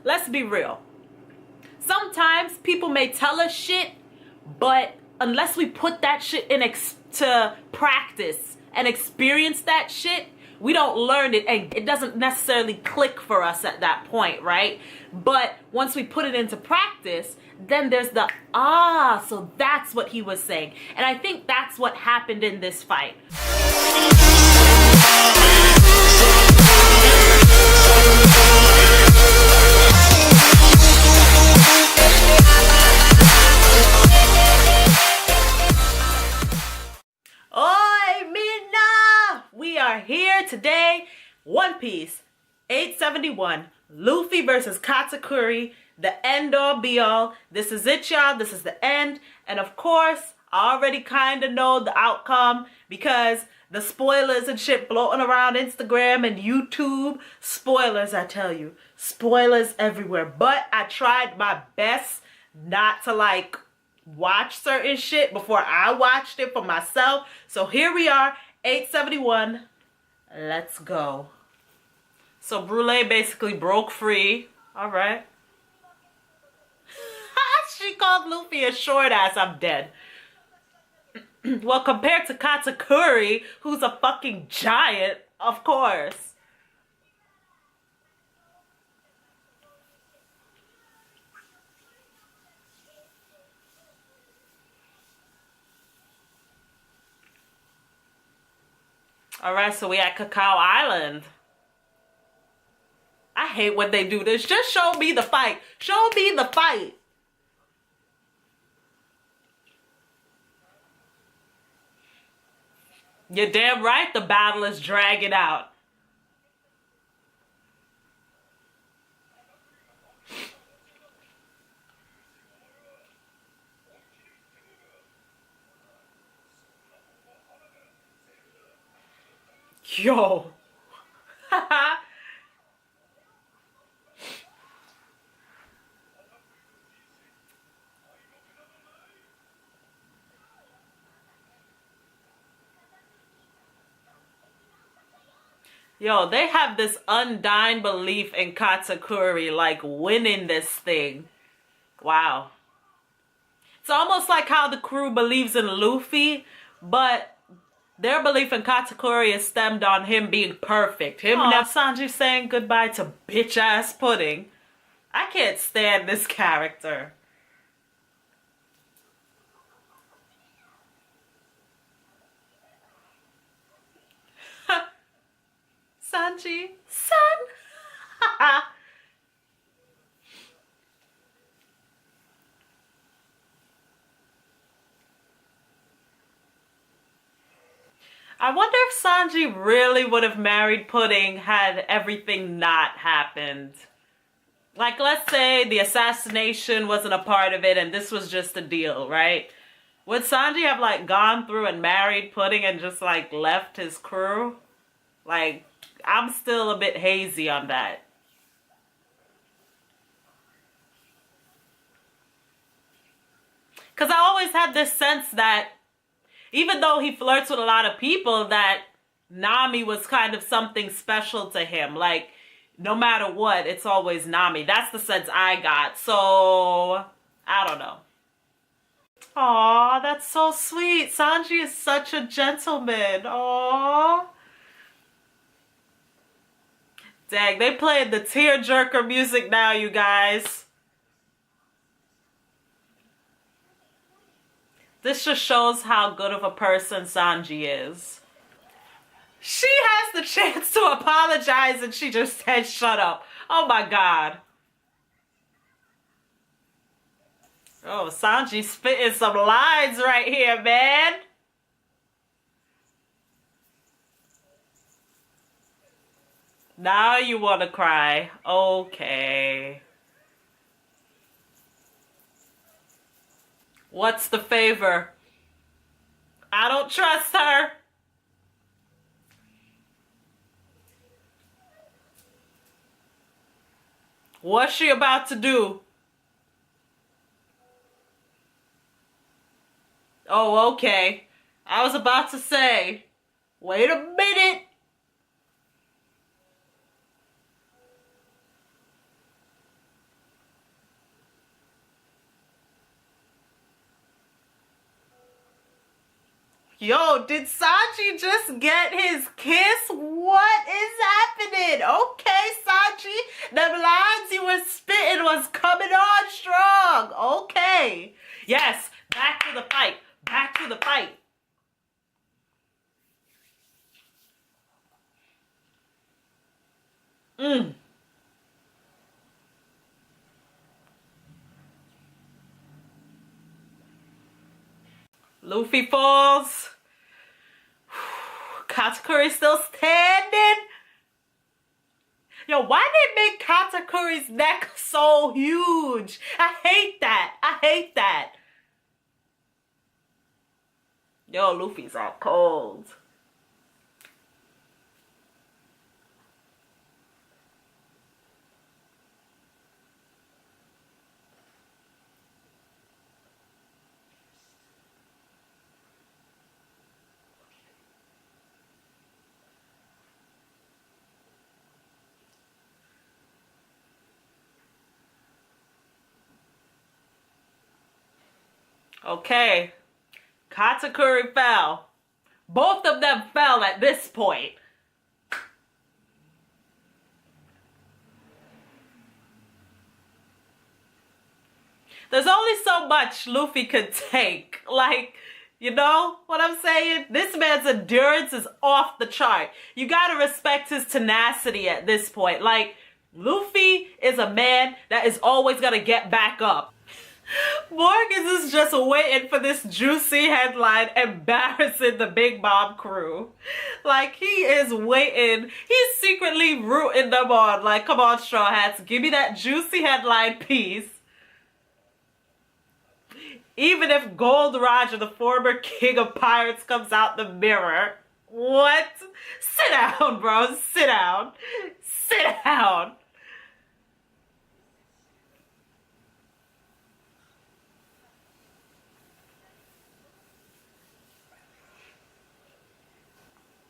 let's be real. Sometimes people may tell us shit, but unless we put that shit to practice and experience that shit, we don't learn it, and it doesn't necessarily click for us at that point, right? But once we put it into practice, then there's the, so that's what he was saying. And I think that's what happened in this fight. We are here today. One Piece, 871, Luffy versus Katakuri, the end all be all. This is it, y'all. This is the end. And of course, I already kind of know the outcome because the spoilers and shit floating around Instagram and YouTube. Spoilers, I tell you. Spoilers everywhere. But I tried my best not to like watch certain shit before I watched it for myself. So here we are. 871, let's go. So Brule basically broke free. All right. She called Luffy a short ass. I'm dead. Well, compared to Katakuri, who's a fucking giant, of course. All right, so we at Cacao Island. I hate when they do this. Just show me the fight. Show me the fight. You're damn right the battle is dragging out. Yo. Yo, they have this undying belief in Katakuri, like winning this thing. Wow. It's almost like how the crew believes in Luffy, but their belief in Katakuri is stemmed on him being perfect. Him now Sanji saying goodbye to bitch-ass Pudding. I can't stand this character. Sanji, son. I wonder if Sanji really would have married Pudding had everything not happened. Like, let's say the assassination wasn't a part of it and this was just a deal, right? Would Sanji have, like, gone through and married Pudding and just, like, left his crew? Like, I'm still a bit hazy on that. Because I always had this sense that even though he flirts with a lot of people, that Nami was kind of something special to him. Like, no matter what, it's always Nami. That's the sense I got. So, I don't know. Aw, that's so sweet. Sanji is such a gentleman. Aw. Dang, they played the tearjerker music now, you guys. This just shows how good of a person Sanji is. She has the chance to apologize and she just said, shut up. Oh my God. Oh, Sanji's spitting some lines right here, man. Now you want to cry. Okay. What's the favor? I don't trust her. What's she about to do? Oh, okay. I was about to say, wait a minute. – Yo, did Sanji just get his kiss? What is happening? Okay, Sanji, them lines you were spitting was coming on strong. Okay. Yes, back to the fight. Back to the fight. Luffy falls. Katakuri still standing. Yo, why they make Katakuri's neck so huge? I hate that. I hate that. Yo, Luffy's all cold. Okay. Katakuri fell. Both of them fell at this point. There's only so much Luffy could take. Like, you know what I'm saying? This man's endurance is off the chart. You gotta respect his tenacity at this point. Like, Luffy is a man that is always gonna get back up. Morgan is just waiting for this juicy headline embarrassing the Big Mom crew. Like, he is waiting. He's secretly rooting them on. Like, come on, Straw Hats, give me that juicy headline piece. Even if Gold Roger, the former king of pirates, comes out the mirror. What? Sit down, bro. Sit down. Sit down.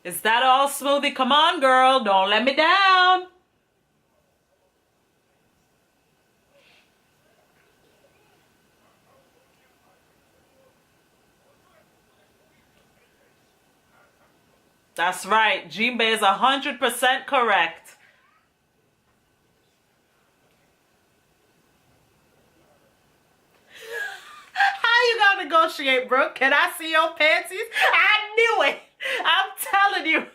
Is that all, Smoothie? Come on, girl. Don't let me down. That's right. Jinbei is 100% correct. How you gonna negotiate, Brooke? Can I see your panties? I knew it. I'm telling you.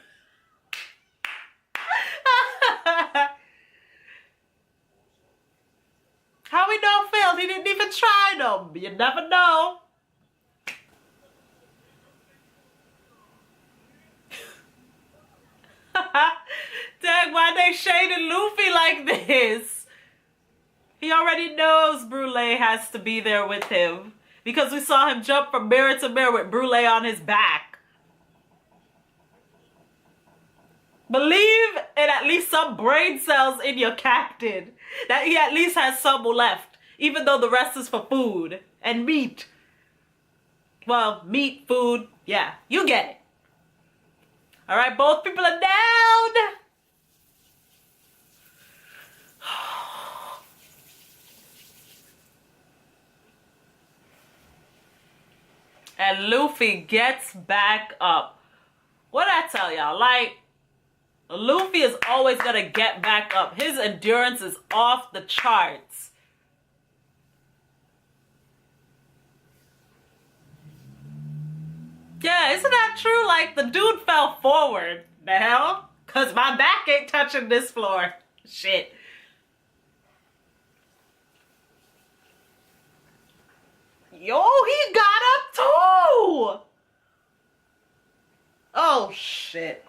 How we know failed? He didn't even try them. You never know. Dang, why they shading Luffy like this? He already knows Brule has to be there with him because we saw him jump from mirror to mirror with Brule on his back. Believe in at least some brain cells in your captain. That he at least has some left, even though the rest is for food and meat. Well, meat, food, yeah, you get it. All right, both people are down. And Luffy gets back up. What I tell y'all, like, Luffy is always gonna get back up. His endurance is off the charts. Yeah, isn't that true? Like, the dude fell forward. The hell? Cause my back ain't touching this floor. Shit. Yo, he got up too! Oh, shit.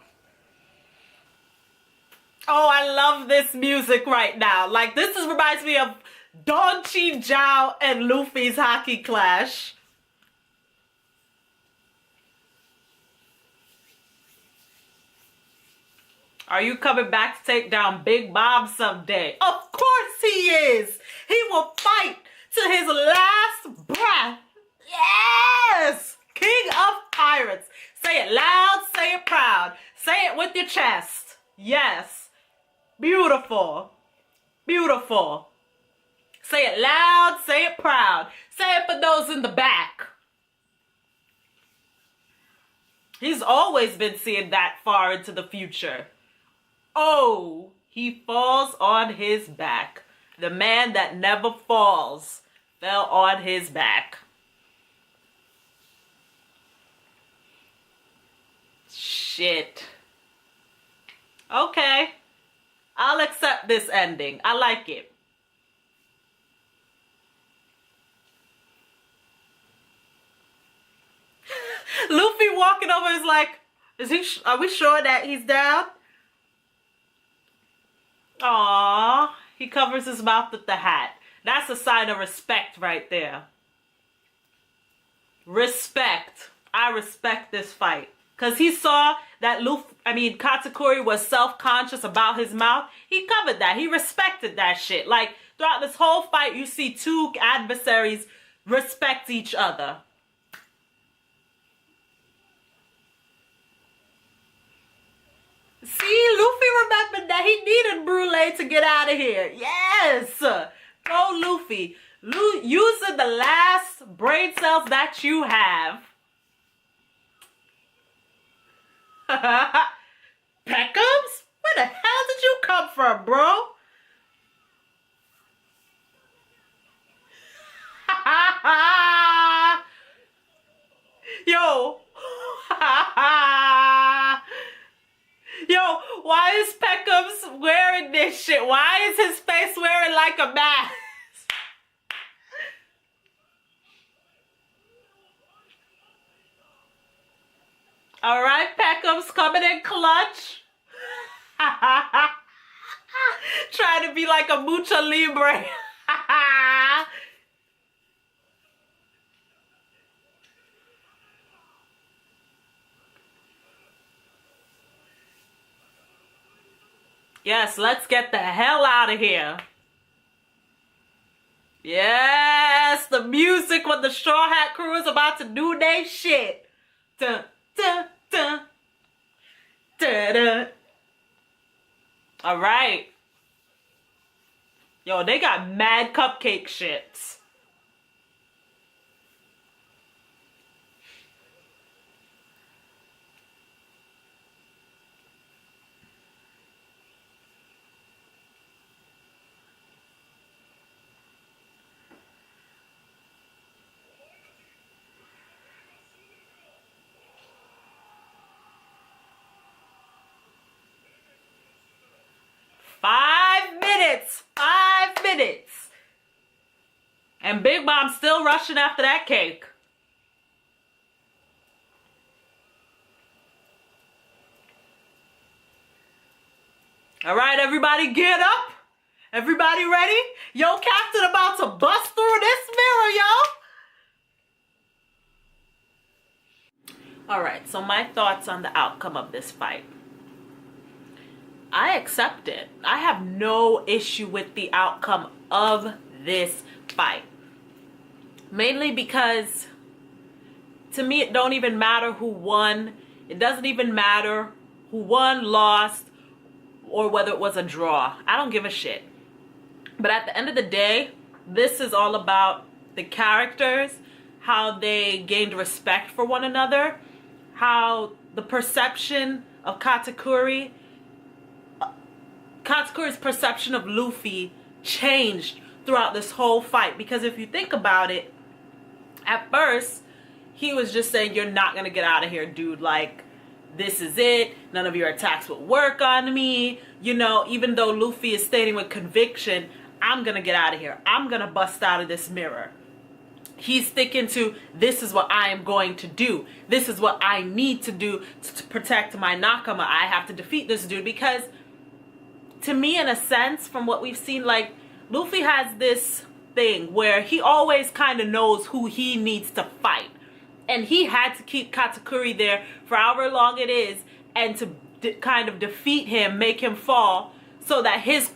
Oh, I love this music right now. Like, reminds me of Don Chi Jiao and Luffy's hockey clash. Are you coming back to take down Big Mom someday? Of course he is! He will fight to his last breath. Yes! King of pirates. Say it loud, say it proud. Say it with your chest. Yes. Beautiful. Beautiful. Say it loud, say it proud. Say it for those in the back. He's always been seeing that far into the future. Oh, he falls on his back. The man that never falls fell on his back. Shit. Okay. I'll accept this ending. I like it. Luffy walking over is like, are we sure that he's down? Aww. He covers his mouth with the hat. That's a sign of respect right there. Respect. I respect this fight. Because he saw that Katakuri was self-conscious about his mouth. He covered that. He respected that shit. Like, throughout this whole fight, you see two adversaries respect each other. See, Luffy remembered that he needed Brule to get out of here. Yes! Go, Luffy. Using the last brain cells that you have. Peckhams? Where the hell did you come from, bro? Yo. Yo, why is Peckhams wearing this shit? Why is his face wearing like a mask? All right, Peckham's coming in clutch. Trying to be like a mucha libre. Yes, let's get the hell out of here. Yes, the music when the Straw Hat Crew is about to do their shit. Dun, dun, dun. Dun, dun. All right. Yo, they got mad cupcake ships. Five minutes. And Big Mom's still rushing after that cake. All right, everybody get up. Everybody ready? Yo, Captain about to bust through this mirror, yo. All right, so my thoughts on the outcome of this fight. I accept it. I have no issue with the outcome of this fight. Mainly because to me it don't even matter who won. It doesn't even matter who won, lost, or whether it was a draw. I don't give a shit. But at the end of the day, this is all about the characters, how they gained respect for one another, how the perception of Katakuri's perception of Luffy changed throughout this whole fight. Because if you think about it, at first, he was just saying, you're not going to get out of here, dude. Like, this is it. None of your attacks will work on me. You know, even though Luffy is stating with conviction, I'm going to get out of here. I'm going to bust out of this mirror. He's sticking to, this is what I am going to do. This is what I need to do to protect my Nakama. I have to defeat this dude. Because to me, in a sense, from what we've seen, like, Luffy has this thing where he always kind of knows who he needs to fight. And he had to keep Katakuri there for however long it is and to kind of defeat him, make him fall, so that his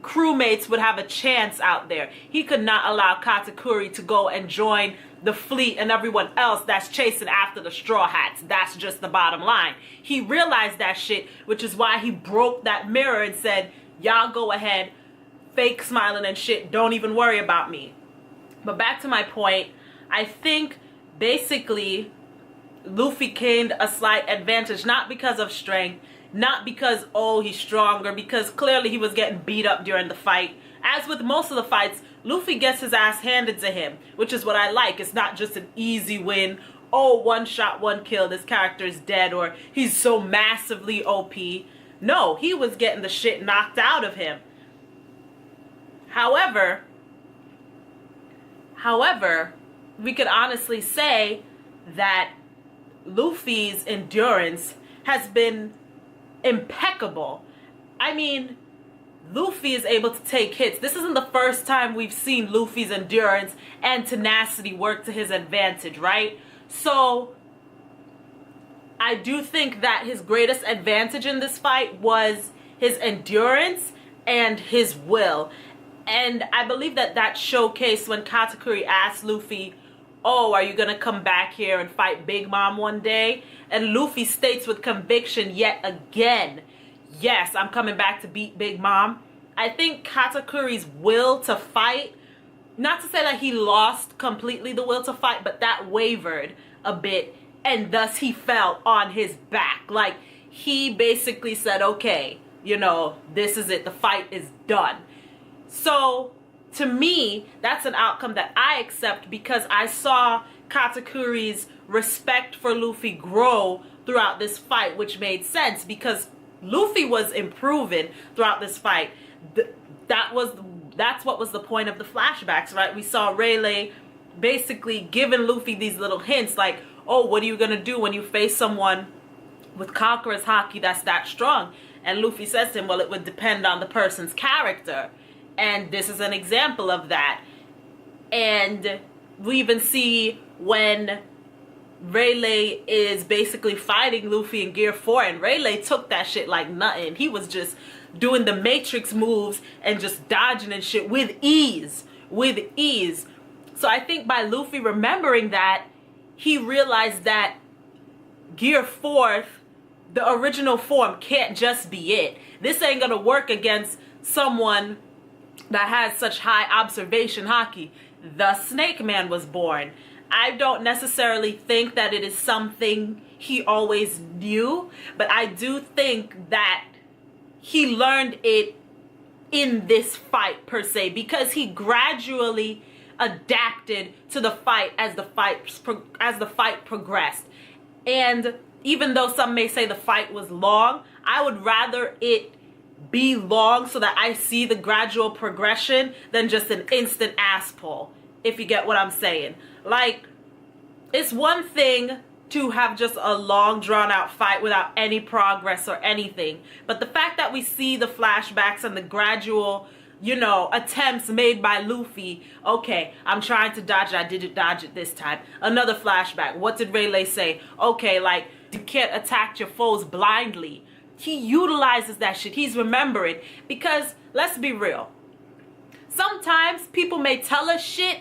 crewmates would have a chance out there. He could not allow Katakuri to go and join the fleet and everyone else that's chasing after the Straw Hats. That's just the bottom line. He realized that shit, which is why he broke that mirror and said, y'all go ahead, fake smiling and shit, don't even worry about me. But back to my point, I think basically Luffy gained a slight advantage, not because of strength, not because, oh, he's stronger, because clearly he was getting beat up during the fight. As with most of the fights, Luffy gets his ass handed to him, which is what I like. It's not just an easy win. Oh, one shot, one kill, this character is dead, or he's so massively OP. No, he was getting the shit knocked out of him. However, we could honestly say that Luffy's endurance has been impeccable. I mean, Luffy is able to take hits. This isn't the first time we've seen Luffy's endurance and tenacity work to his advantage, right? So I do think that his greatest advantage in this fight was his endurance and his will. And I believe that showcased when Katakuri asked Luffy, oh, are you going to come back here and fight Big Mom one day? And Luffy states with conviction yet again, yes, I'm coming back to beat Big Mom. I think Katakuri's will to fight, not to say that he lost completely the will to fight, but that wavered a bit, and thus he fell on his back. Like, he basically said, okay, you know, this is it. The fight is done. So, to me, that's an outcome that I accept because I saw Katakuri's respect for Luffy grow throughout this fight, which made sense because Luffy was improving throughout this fight. That's what was the point of the flashbacks, right? We saw Rayleigh basically giving Luffy these little hints like, oh, what are you going to do when you face someone with Conqueror's Haki that's that strong? And Luffy says to him, well, it would depend on the person's character. And this is an example of that. And we even see when Rayleigh is basically fighting Luffy in Gear 4, and Rayleigh took that shit like nothing. He was just doing the Matrix moves and just dodging and shit with ease. With ease. So I think by Luffy remembering that, he realized that Gear 4, the original form, can't just be it. This ain't gonna work against someone that has such high observation haki. The Snake Man was born. I don't necessarily think that it is something he always knew, but I do think that he learned it in this fight per se, because he gradually adapted to the fight as the fight progressed. And even though some may say the fight was long, I would rather it be long so that I see the gradual progression than just an instant ass pull, if you get what I'm saying. Like, it's one thing to have just a long drawn out fight without any progress or anything, but the fact that we see the flashbacks and the gradual, you know, attempts made by Luffy. Okay, I'm trying to dodge it. I didn't dodge it this time. Another flashback. What did Rayleigh say? Okay, like, you can't attack your foes blindly. He utilizes that shit. He's remembering. Because, let's be real. Sometimes people may tell us shit,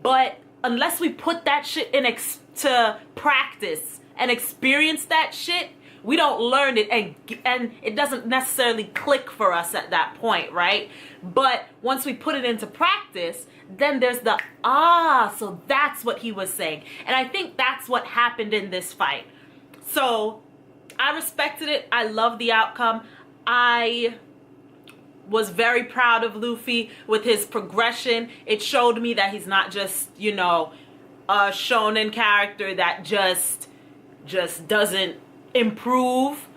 but unless we put that shit to practice and experience that shit, we don't learn it, and it doesn't necessarily click for us at that point, right? But once we put it into practice, then there's the, so that's what he was saying. And I think that's what happened in this fight. So I respected it. I love the outcome. I was very proud of Luffy with his progression. It showed me that he's not just, you know, a shonen character that just doesn't improve,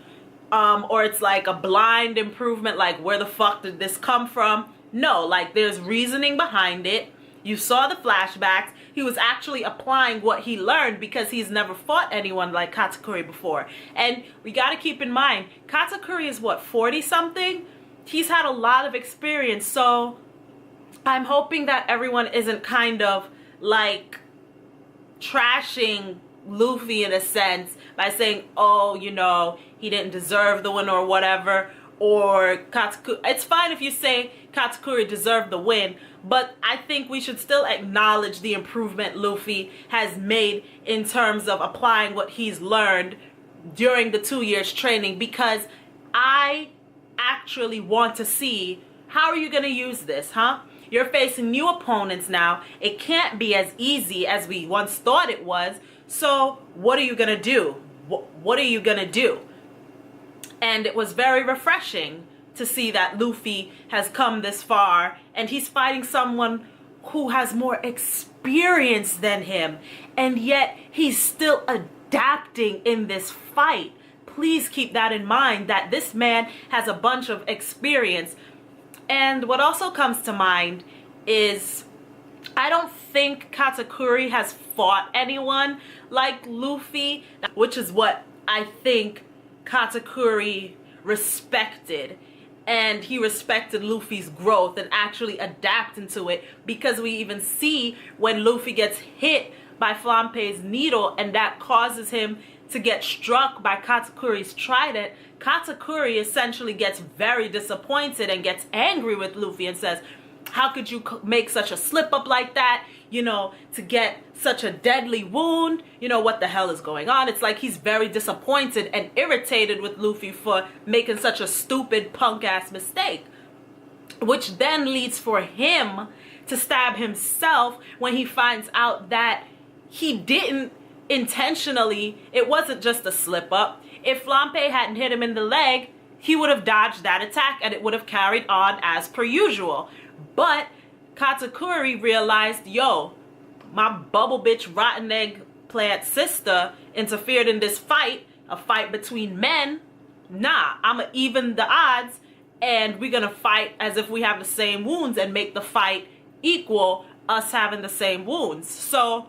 or it's like a blind improvement, like where the fuck did this come from? No, like there's reasoning behind it. You saw the flashbacks. He was actually applying what he learned because he's never fought anyone like Katakuri before. And we got to keep in mind, Katakuri is what, 40 something? He's had a lot of experience, so I'm hoping that everyone isn't kind of like trashing Luffy in a sense by saying, oh, you know, he didn't deserve the win or whatever, or Katakuri. It's fine if you say Katakuri deserved the win, but I think we should still acknowledge the improvement Luffy has made in terms of applying what he's learned during the 2 years training, because I actually want to see, how are you going to use this, huh? You're facing new opponents now. It can't be as easy as we once thought it was. So what are you going to do? What are you going to do? And it was very refreshing to see that Luffy has come this far and he's fighting someone who has more experience than him, and yet he's still adapting in this fight. Please keep that in mind, that this man has a bunch of experience. And what also comes to mind is I don't think Katakuri has fought anyone like Luffy, which is what I think Katakuri respected. And he respected Luffy's growth and actually adapting to it, because we even see when Luffy gets hit by Flampe's needle and that causes him to get struck by Katakuri's trident, Katakuri essentially gets very disappointed and gets angry with Luffy and says, how could you make such a slip up like that, you know, to get such a deadly wound? You know, what the hell is going on? It's like he's very disappointed and irritated with Luffy for making such a stupid punk ass mistake, which then leads for him to stab himself when he finds out that he didn't intentionally, it wasn't just a slip up. If Flampe hadn't hit him in the leg, he would have dodged that attack and it would have carried on as per usual. But Katakuri realized, yo, my bubble bitch rotten egg plant sister interfered in this fight, a fight between men. Nah, I'ma even the odds and we're gonna fight as if we have the same wounds and make the fight equal, us having the same wounds. So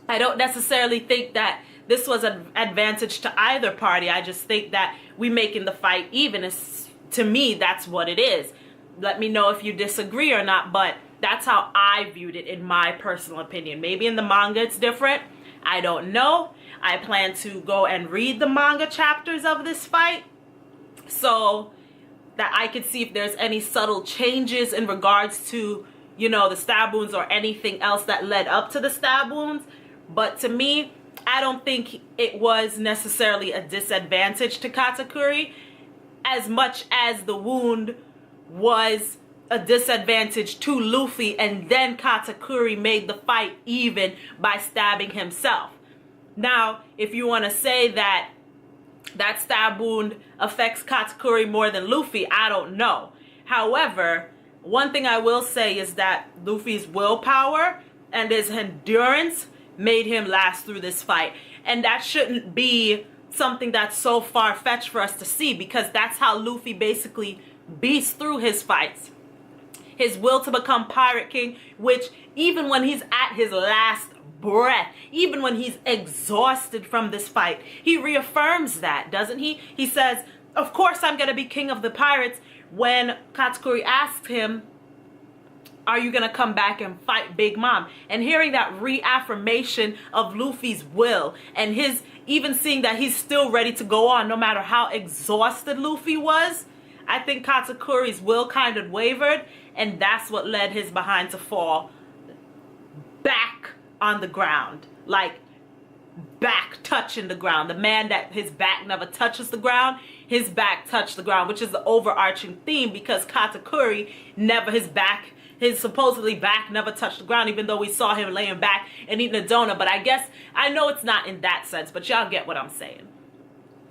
I don't necessarily think that this was an advantage to either party. I just think that we making the fight even is, to me, that's what it is. Let me know if you disagree or not, but that's how I viewed it in my personal opinion. Maybe in the manga it's different. I don't know. I plan to go and read the manga chapters of this fight so that I could see if there's any subtle changes in regards to, you know, the stab wounds or anything else that led up to the stab wounds. But to me, I don't think it was necessarily a disadvantage to Katakuri as much as the wound was a disadvantage to Luffy, and then Katakuri made the fight even by stabbing himself. Now, if you want to say that that stab wound affects Katakuri more than Luffy, I don't know. However, one thing I will say is that Luffy's willpower and his endurance made him last through this fight. And that shouldn't be something that's so far-fetched for us to see, because that's how Luffy basically beats through his fights. His will to become Pirate King, which even when he's at his last breath, even when he's exhausted from this fight, he reaffirms that, doesn't he? He says, of course I'm going to be king of the pirates, when Katakuri asks him, are you going to come back and fight Big Mom? And hearing that reaffirmation of Luffy's will, and his even seeing that he's still ready to go on no matter how exhausted Luffy was, I think Katakuri's will kind of wavered, and that's what led his behind to fall back on the ground. Like, back touching the ground. The man that his back never touches the ground, his back touched the ground, which is the overarching theme, because Katakuri never, his supposedly back never touched the ground, even though we saw him laying back and eating a donut. But I guess, I know it's not in that sense, but y'all get what I'm saying.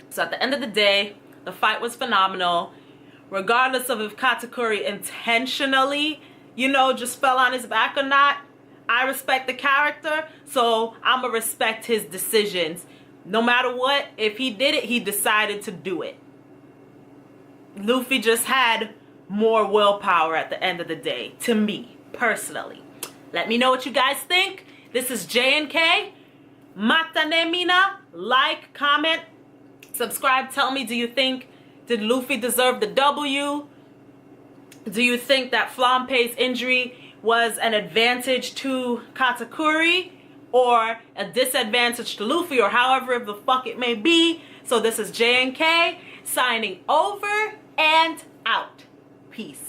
So at the end of the day, the fight was phenomenal. Regardless of if Katakuri intentionally, you know, just fell on his back or not, I respect the character, so I'm going to respect his decisions. No matter what, if he did it, he decided to do it. Luffy just had more willpower at the end of the day, to me, personally. Let me know what you guys think. This is J&K. Matane Mina. Like, comment, subscribe. Tell me, do you think, did Luffy deserve the W? Do you think that Flampe's injury was an advantage to Katakuri or a disadvantage to Luffy, or however the fuck it may be? So this is J&K signing over and out. Peace.